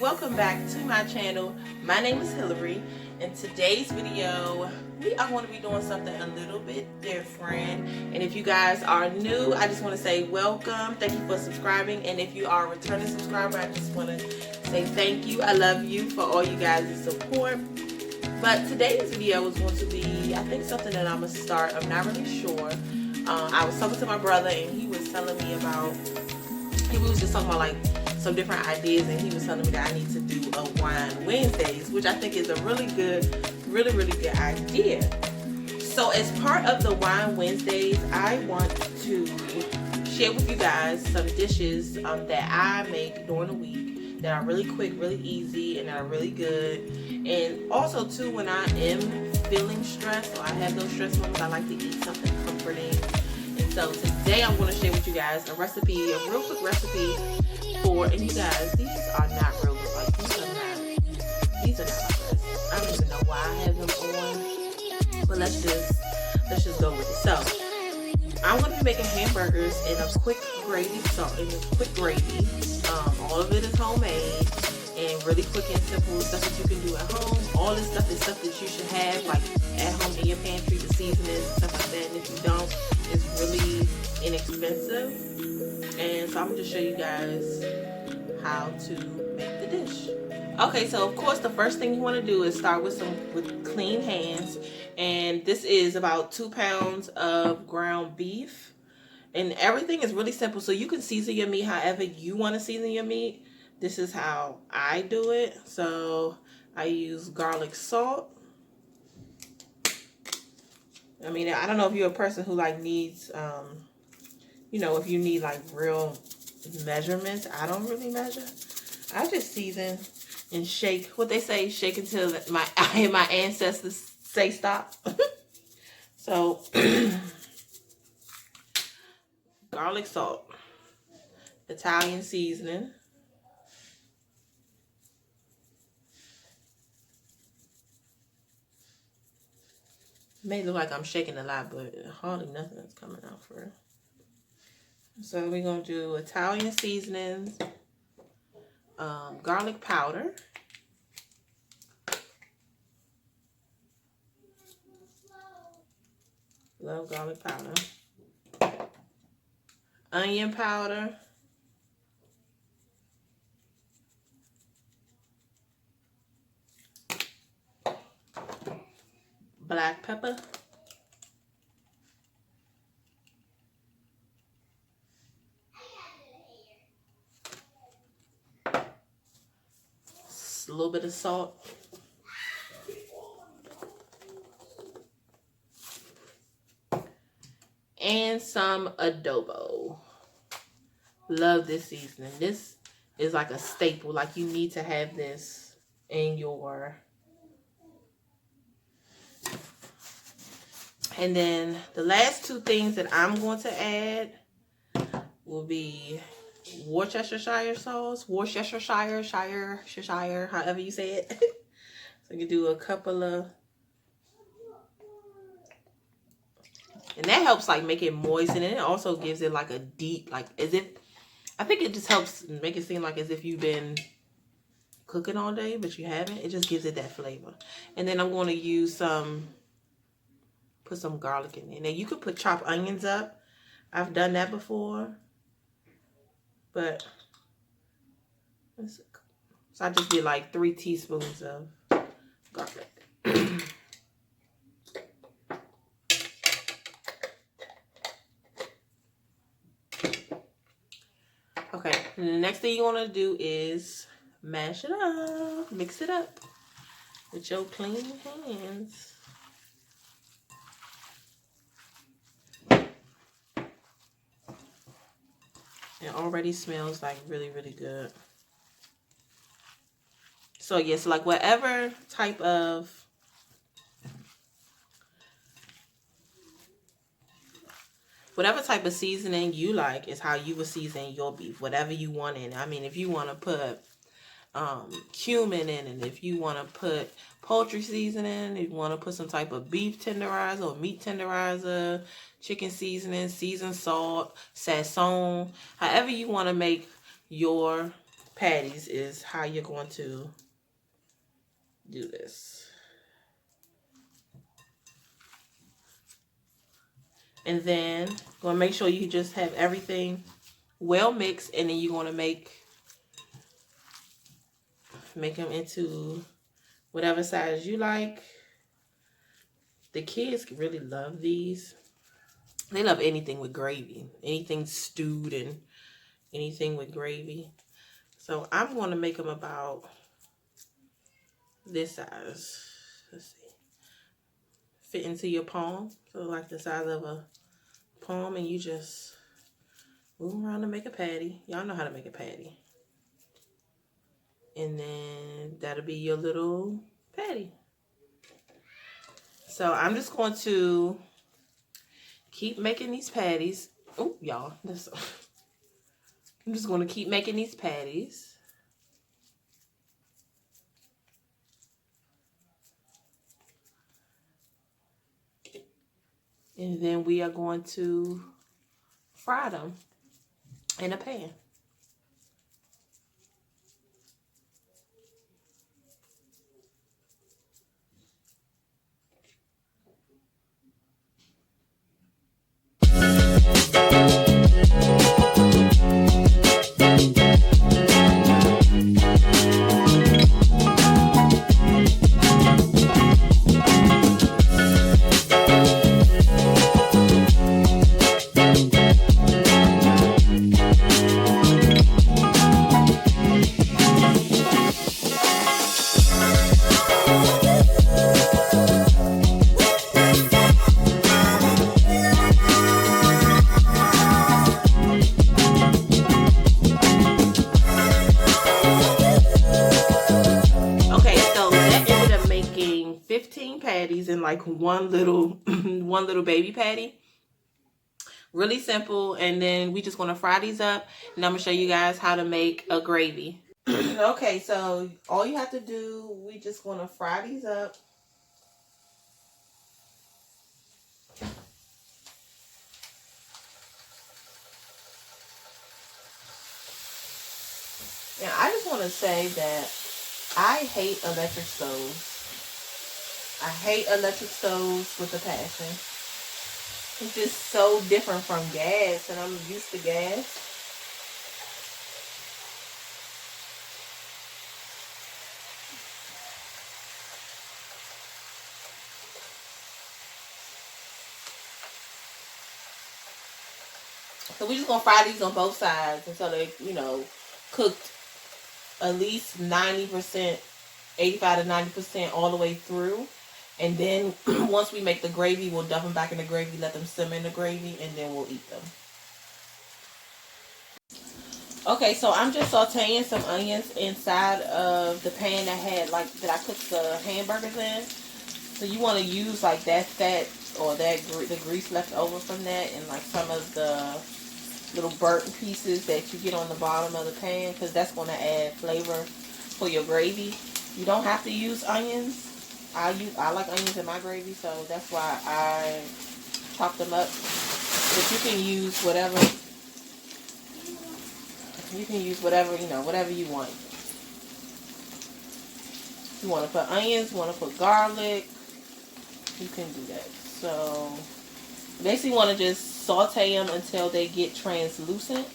welcome back to my channel. My name is Hillary. In today's video, we are going to be doing something a little bit different. And if you guys are new, I just want to say welcome. Thank you for subscribing. And if you are a returning subscriber, I just want to say thank you. I love you for all you guys' support. But today's video is going to be, I think, something that I'm going to start. I'm not really sure. I was talking to my brother and he was telling me about, we was just talking about like some different ideas, and he was telling me that I need to do a Wine Wednesdays, which I think is a really good idea. So as part of the Wine Wednesdays, I want to share with you guys some dishes that I make during the week that are really quick, really easy, and are really good. And also too, when I am feeling stressed or I have those stress moments, I like to eat something comforting. And so today I'm going to share with you guys a recipe, a real quick recipe for, and you guys, these are not real good. Like, these are not my best. I don't even know why I have them on, but let's just go with it. So I'm going to be making hamburgers in a quick gravy all of it is homemade and really quick and simple stuff that you can do at home. All this stuff is stuff that you should have like at home in your pantry, the seasonings, stuff like that. And if you don't, it's really inexpensive. And so I'm going to show you guys how to make the dish. Okay, so of course the first thing you want to do is start with clean hands. And this is about 2 pounds of ground beef. And everything is really simple. So you can season your meat however you want to season your meat. This is how I do it. So I use garlic salt. I mean, I don't know if you're a person who like needs, you know, if you need like real measurements. I don't really measure. I just season and shake. What they say, shake until I hear my ancestors say stop. So garlic salt, Italian seasoning, may look like I'm shaking a lot, but hardly nothing is coming out for it. So we're going to do Italian seasonings, garlic powder, love garlic powder, onion powder, black pepper, a little bit of salt, and some adobo. Love this seasoning. This is like a staple. Like, you need to have this in your... And then the last two things that I'm going to add will be Worcestershire sauce, Worcestershire, however you say it. So you can do a couple of, and that helps like make it moist, and it also gives it like a deep, like as if, I think it just helps make it seem like as if you've been cooking all day, but you haven't. It just gives it that flavor. And then I'm going to use put some garlic in there. Now you could put chopped onions up. I've done that before. But so I just did like 3 teaspoons of garlic. Okay, and the next thing you want to do is mash it up, mix it up with your clean hands. It already smells like really good. So yes, like whatever type of seasoning you like is how you would season your beef. Whatever you want in it. I mean, if you want to put cumin in it, if you want to put poultry seasoning, if you want to put some type of beef tenderizer or meat tenderizer, chicken seasoning, seasoned salt, sazon, however you want to make your patties is how you're going to do this. And then going to make sure you just have everything well mixed, and then you're going to make them into whatever size you like. The kids really love these. They love anything with gravy, anything stewed and anything with gravy. So I'm going to make them about this size. Let's see. Fit into your palm. So like the size of a palm, and you just move around to make a patty. Y'all know how to make a patty. And then that'll be your little patty. So I'm just going to keep making these patties. Oh, y'all. I'm just going to keep making these patties. And then we are going to fry them in a pan. In like one little baby patty. Really simple. And then we just gonna fry these up, and I'm gonna show you guys how to make a gravy. Okay, so all you have to do, we just gonna fry these up. And I just want to say that I hate electric stoves. I hate electric stoves with a passion. It's just so different from gas, and I'm used to gas. So we're just going to fry these on both sides until they, cooked at least 90%, 85 to 90% all the way through. And then once we make the gravy, we'll dump them back in the gravy, let them simmer in the gravy, and then we'll eat them. Okay, so I'm just sauteing some onions inside of the pan that I cooked the hamburgers in. So you want to use like that fat or the grease left over from that, and like some of the little burnt pieces that you get on the bottom of the pan, because that's going to add flavor for your gravy. You don't have to use onions. I like onions in my gravy, so that's why I chop them up. But you can use whatever. You can use whatever you want. You want to put onions, you want to put garlic, you can do that. So basically, you want to just saute them until they get translucent.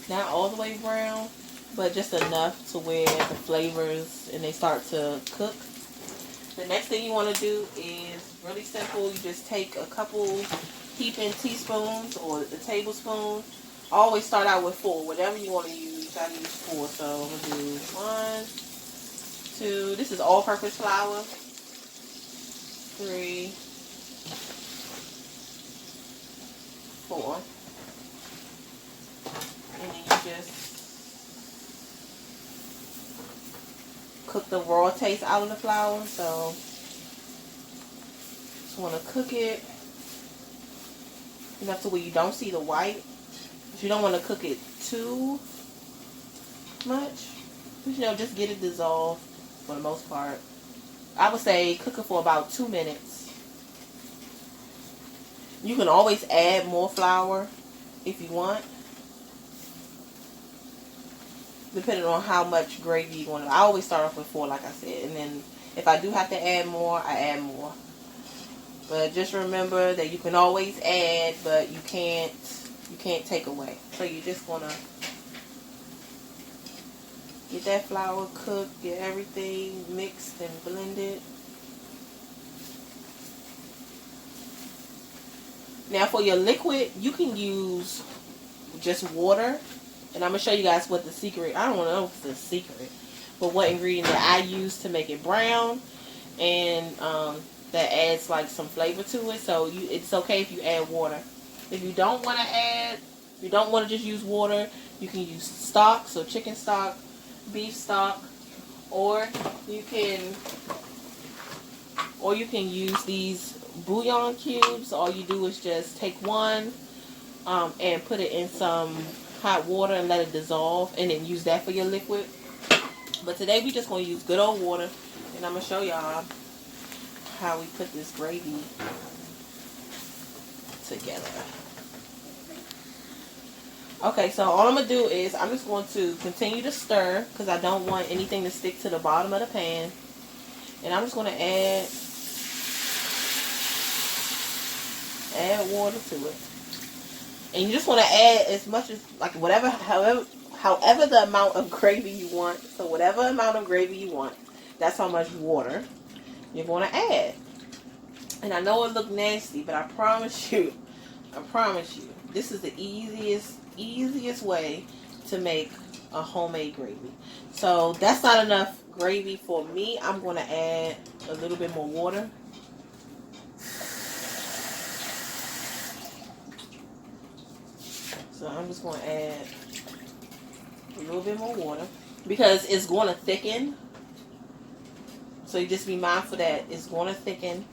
Not all the way brown, but just enough to where the flavors and they start to cook. The next thing you want to do is really simple. You just take a couple heaping teaspoons or a tablespoon. Always start out with 4. Whatever you want to use, I use 4. So I'm going to do 1, 2. This is all-purpose flour. 3, 4. And then you just cook the raw taste out of the flour. So just want to cook it enough to where you don't see the white. But you don't want to cook it too much. Just get it dissolved for the most part. I would say cook it for about 2 minutes. You can always add more flour if you want. depending on how much gravy you want. I always start off with 4, like I said, and then if I do have to add more, I add more. But just remember that you can always add, but you can't take away. So you're just gonna get that flour cooked, get everything mixed and blended. Now for your liquid, you can use just water. And I'm going to show you guys what the secret, I don't know if it's a secret, but what ingredient that I use to make it brown. And that adds like some flavor to it. So it's okay if you add water. If you don't want to add, if you don't want to just use water, you can use stock, so chicken stock, beef stock, or you can use these bouillon cubes. All you do is just take one and put it in some hot water and let it dissolve, and then use that for your liquid. But today we just going to use good old water, and I'm going to show y'all how we put this gravy together. Okay, so all I'm going to do is I'm just going to continue to stir because I don't want anything to stick to the bottom of the pan. And I'm just going to add water to it. And you just want to add as much as, like, however the amount of gravy you want. So whatever amount of gravy you want, that's how much water you're going to add. And I know it look nasty, but I promise you, this is the easiest way to make a homemade gravy. So that's not enough gravy for me. I'm going to add a little bit more water. So I'm just going to add a little bit more water because it's going to thicken. So you just be mindful that it's going to thicken.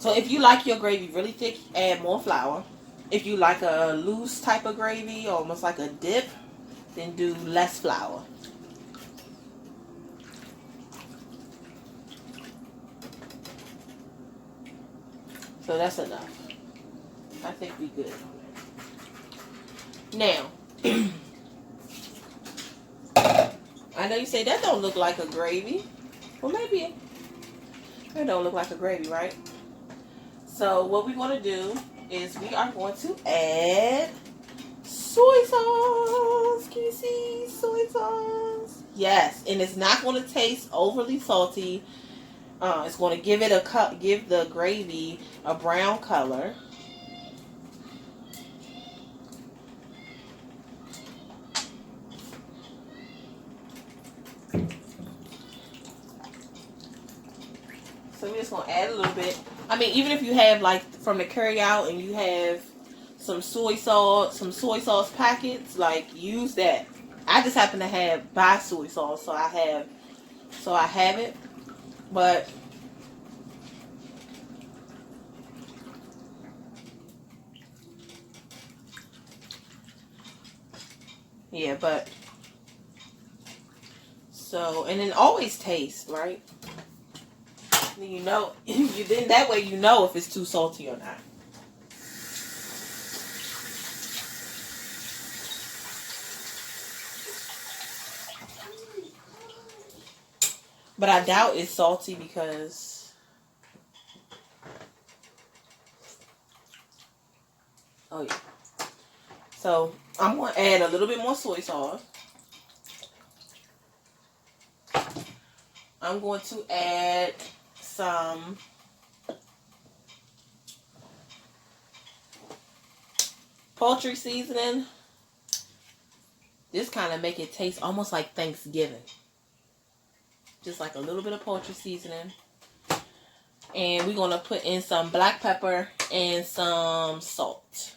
So if you like your gravy really thick, add more flour. If you like a loose type of gravy, almost like a dip, then do less flour. So that's enough. I think we good. Now, I know you say that don't look like a gravy. Well, maybe it don't look like a gravy, right? So what we're going to do is we are going to add soy sauce. Can you see soy sauce? Yes, and it's not going to taste overly salty. It's going to give the gravy a brown color. So we're just going to add a little bit. I mean, even if you have, like, from the carry out and you have some soy sauce packets, like, use that. I just happen to buy soy sauce, so I have it. But yeah, but so, and then always taste, right? You know, then that way you know if it's too salty or not. But I doubt it's salty because, oh yeah. So I'm going to add a little bit more soy sauce. I'm going to add some poultry seasoning. This kind of make it taste almost like Thanksgiving. Just like a little bit of poultry seasoning. And we're going to put in some black pepper and some salt.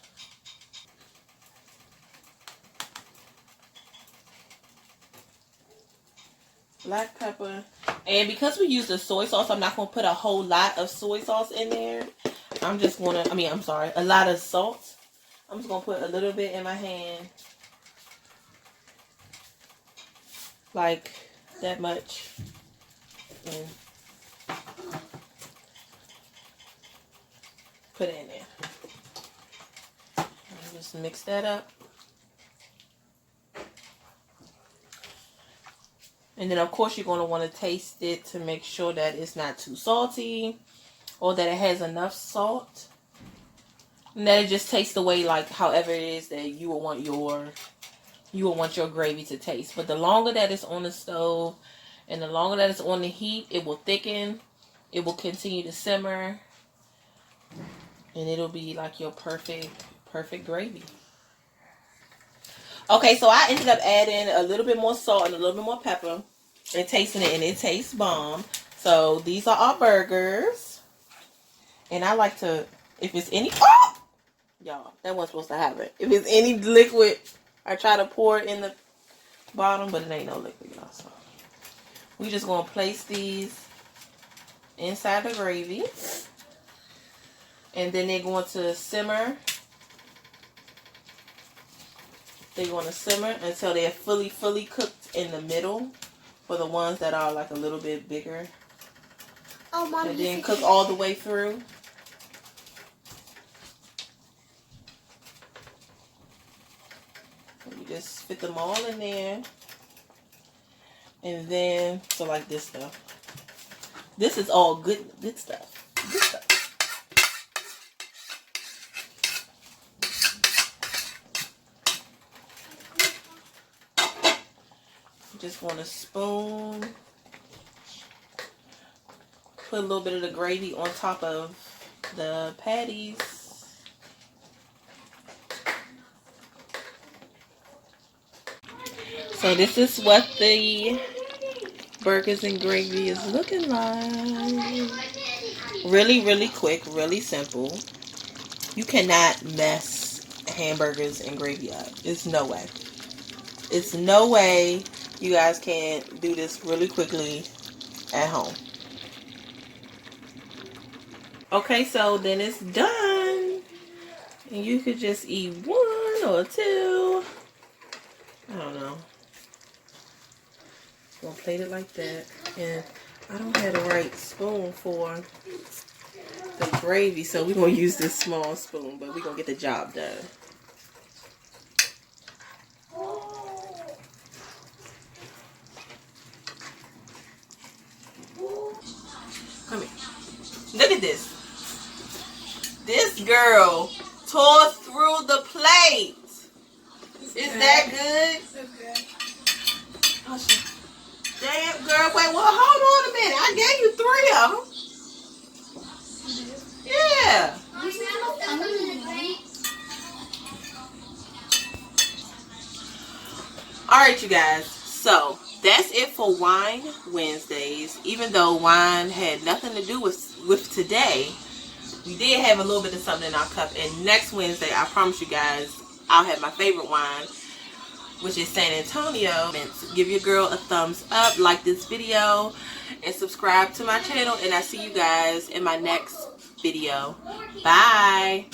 Black pepper. And because we use the soy sauce, I'm not going to put a whole lot of soy sauce in there. I'm just going to, a lot of salt. I'm just going to put a little bit in my hand. Like that much. And put it in there. And just mix that up. And then of course you're going to want to taste it to make sure that it's not too salty or that it has enough salt. And that it just tastes the way, like however it is that you will want your gravy to taste. But the longer that it's on the stove and the longer that it's on the heat, it will thicken. It will continue to simmer. And it'll be like your perfect gravy. Okay, so I ended up adding a little bit more salt and a little bit more pepper and tasting it, and it tastes bomb. So these are our burgers. And I like to, if it's any, oh! Y'all, that wasn't supposed to happen. If it's any liquid, I try to pour it in the bottom, but it ain't no liquid, y'all. So we just gonna place these inside the gravy. And then they're going to simmer. They're going to simmer until they're fully cooked in the middle for the ones that are like a little bit bigger. Oh, Mom, and then cook all the way through. And you just fit them all in there. And then, so like this stuff. This is all good stuff. Good stuff. Just want to spoon, put a little bit of the gravy on top of the patties. So this is what the burgers and gravy is looking like. Really quick, really simple. You cannot mess hamburgers and gravy up. It's no way. It's no way you guys can do this really quickly at home. Okay, so then it's done. And you could just eat one or two. I don't know. Gonna plate it like that. And I don't have the right spoon for the gravy, so we're gonna use this small spoon, but we're gonna get the job done. Come here. Look at this. This girl tore through the plate. Is that good? So good. Oh, shit. Damn, girl. Wait, well, hold on a minute. I gave you 3 of them. Yeah. Alright, you guys. So, that's it for Wine Wednesdays. Even though wine had nothing to do with today, we did have a little bit of something in our cup. And next Wednesday, I promise you guys, I'll have my favorite wine, which is San Antonio. And give your girl a thumbs up, like this video, and subscribe to my channel. And I'll see you guys in my next video. Bye.